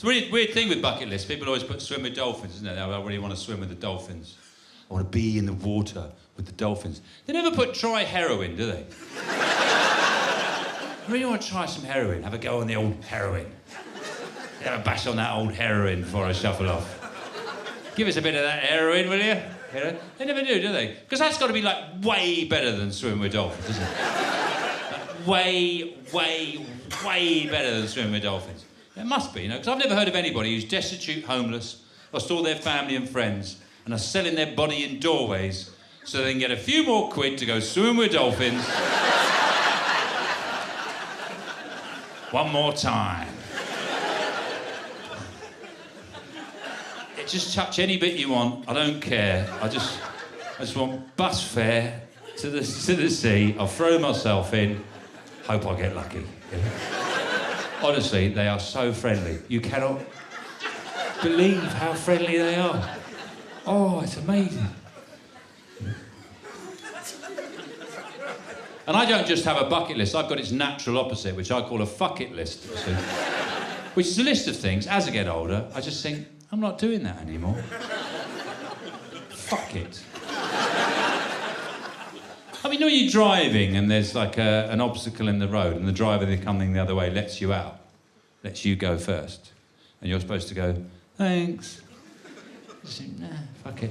It's a weird thing with bucket lists. People always put swim with dolphins, isn't it? I really want to swim with the dolphins. I want to be in the water with the dolphins. They never put try heroin, do they? I really want to try some heroin. Have a go on the old heroin. Have a bash on that old heroin before I shuffle off. Give us a bit of that heroin, will you? They never do they? Because that's got to be like way better than swimming with dolphins, isn't it? Like, way better than swimming with dolphins. It must be, you know, because I've never heard of anybody who's destitute, homeless, lost all their family and friends, and are selling their body in doorways so they can get a few more quid to go swimming with dolphins. One more time. Just touch any bit you want. I don't care. I just want bus fare to the sea. I'll throw myself in. Hope I get lucky. You know? Honestly, they are so friendly. You cannot believe how friendly they are. Oh, it's amazing. And I don't just have a bucket list. I've got its natural opposite, which I call a fuck it list. Which is a list of things. As I get older, I just think, I'm not doing that anymore. Fuck it. I mean, when you're driving and there's like an obstacle in the road and the driver that's coming the other way lets you out, lets you go first, and you're supposed to go, thanks. You think, nah, fuck it.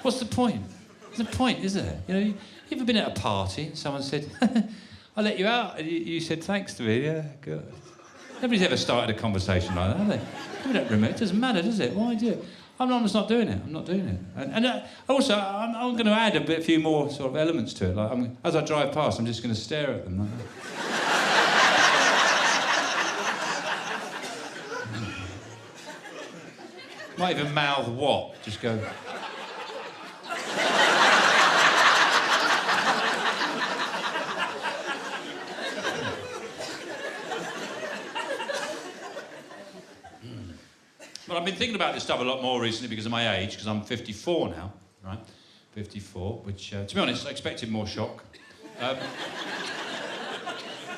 What's the point? There's no point, is there? You know, you ever been at a party and someone said, I let you out, and you said thanks to me? Yeah, good. Nobody's ever started a conversation like that, have they? We don't remember. It doesn't matter, does it? Why do it? I'm just not doing it. I'm not doing it. And also, I'm going to add a few more sort of elements to it. Like, as I drive past, I'm just going to stare at them like that. Might even mouth what? Just go. But I've been thinking about this stuff a lot more recently because of my age, because I'm 54 now, right? 54, which, to be honest, I expected more shock.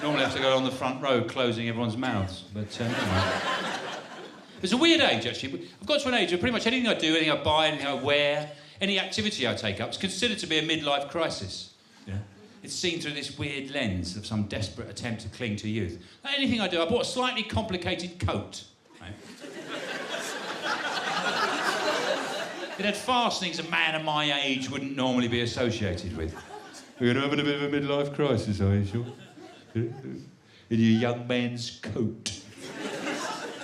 Normally I have to go on the front row closing everyone's mouths, but anyway. It's a weird age, actually. I've got to an age where pretty much anything I do, anything I buy, anything I wear, any activity I take up is considered to be a midlife crisis. You know? It's seen through this weird lens of some desperate attempt to cling to youth. Like anything I do, I bought a slightly complicated coat, right? It had fastenings a man of my age wouldn't normally be associated with. You're having a bit of a midlife crisis, are you sure? In your young man's coat.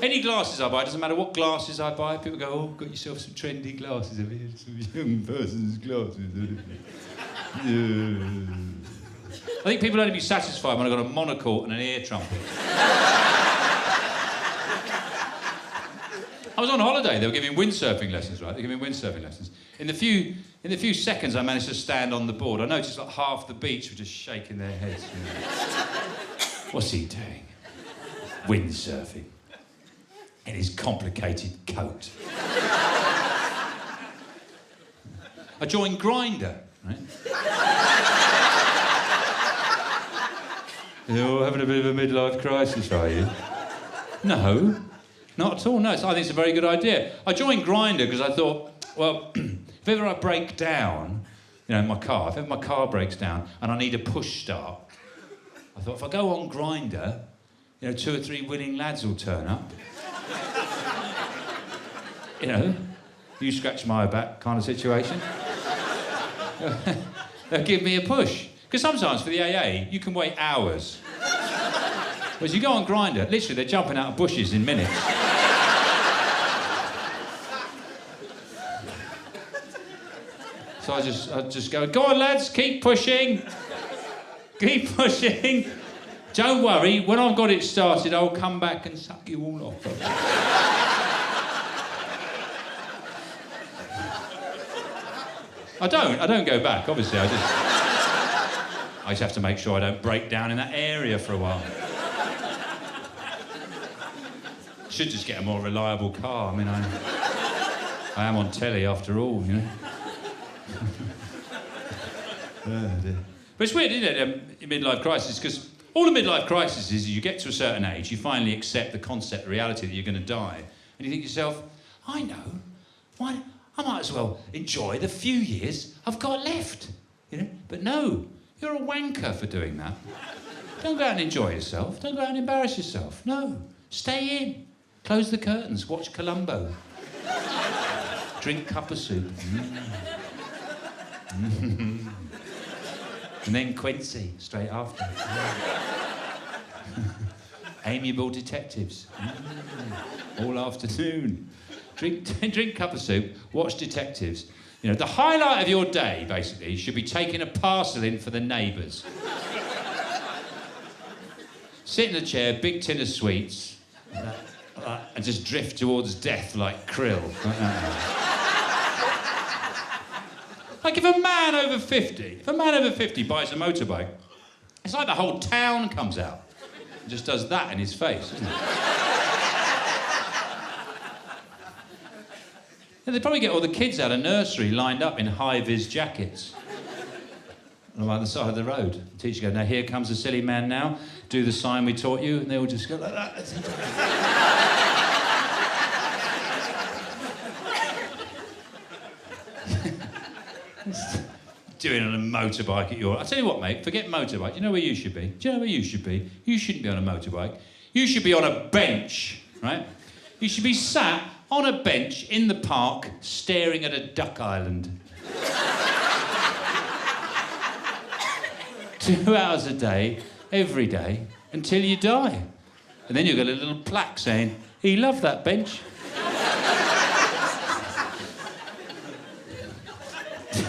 Any glasses I buy, doesn't matter what glasses I buy, people go, oh, got yourself some trendy glasses, have you? Some young person's glasses. Yeah. I think people only be satisfied when I've got a monocle and an ear trumpet. I was on holiday, they were giving windsurfing lessons, right? They were giving windsurfing lessons. In the few seconds I managed to stand on the board, I noticed like half the beach were just shaking their heads. You know. What's he doing? Windsurfing. In his complicated coat. I joined Grindr, right? You're having a bit of a midlife crisis, are you? No. Not at all, no. I think it's a very good idea. I joined Grindr because I thought, well, if ever I break down, you know, in my car, if ever my car breaks down and I need a push start, I thought if I go on Grindr, you know, 2 or 3 willing lads will turn up. You know, you scratch my back kind of situation. They'll give me a push. Because sometimes for the AA, you can wait hours. Whereas you go on Grindr, literally they're jumping out of bushes in minutes. So I just go on lads, keep pushing. Keep pushing. Don't worry, when I've got it started, I'll come back and suck you all off. I don't go back, obviously. I just have to make sure I don't break down in that area for a while. Should just get a more reliable car. I mean, I am on telly after all, you know. Oh, dear. But it's weird, isn't it, midlife crisis, because All the midlife crisis is you get to a certain age, you finally accept the concept, the reality that you're going to die, and you think to yourself, I know, why, I might as well enjoy the few years I've got left, you know? But no, you're a wanker for doing that. Don't go out and enjoy yourself. Don't go out and embarrass yourself. No, stay in. Close the curtains. Watch Columbo. Drink cup of soup. And then Quincy straight after. Amiable detectives. All afternoon. Drink cup of soup. Watch detectives. You know, the highlight of your day, basically, should be taking a parcel in for the neighbours. Sit in a chair, big tin of sweets, and just drift towards death like Krill. Like if a man over 50 buys a motorbike, it's like the whole town comes out and just does that in his face, isn't it? And they probably get all the kids out of nursery lined up in high-vis jackets. On the side of the road. The teacher goes, now here comes the silly man now, do the sign we taught you, and they all just go like that. Doing on a motorbike at your... I'll tell you what, mate, forget motorbike. Do you know where you should be? Do you know where you should be? You shouldn't be on a motorbike. You should be on a bench, right? You should be sat on a bench in the park staring at a duck island. 2 hours a day, every day, until you die. And then you've got a little plaque saying, he loved that bench.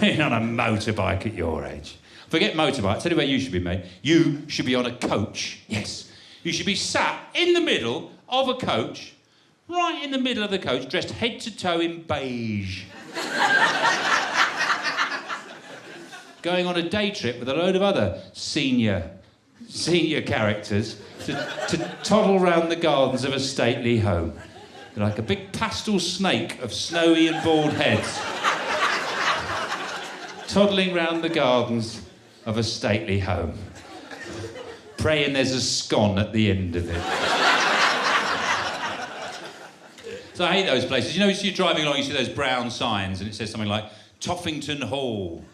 Being on a motorbike at your age. Forget motorbike, tell you where you should be, mate. You should be on a coach, yes. You should be sat in the middle of a coach, right in the middle of the coach, dressed head to toe in beige. Going on a day trip with a load of other senior characters to toddle round the gardens of a stately home. They're like a big pastel snake of snowy and bald heads. Toddling round the gardens of a stately home. Praying there's a scone at the end of it. So I hate those places. You know, you're driving along, you see those brown signs and it says something like, Toffington Hall.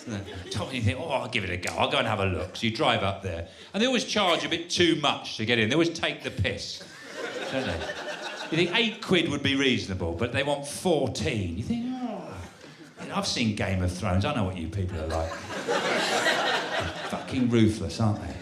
And you think, oh, I'll give it a go. I'll go and have a look. So you drive up there. And they always charge a bit too much to get in. They always take the piss, don't they? You think £8 would be reasonable, but they want 14. You think, oh... You know, I've seen Game of Thrones. I know what you people are like. Fucking ruthless, aren't they?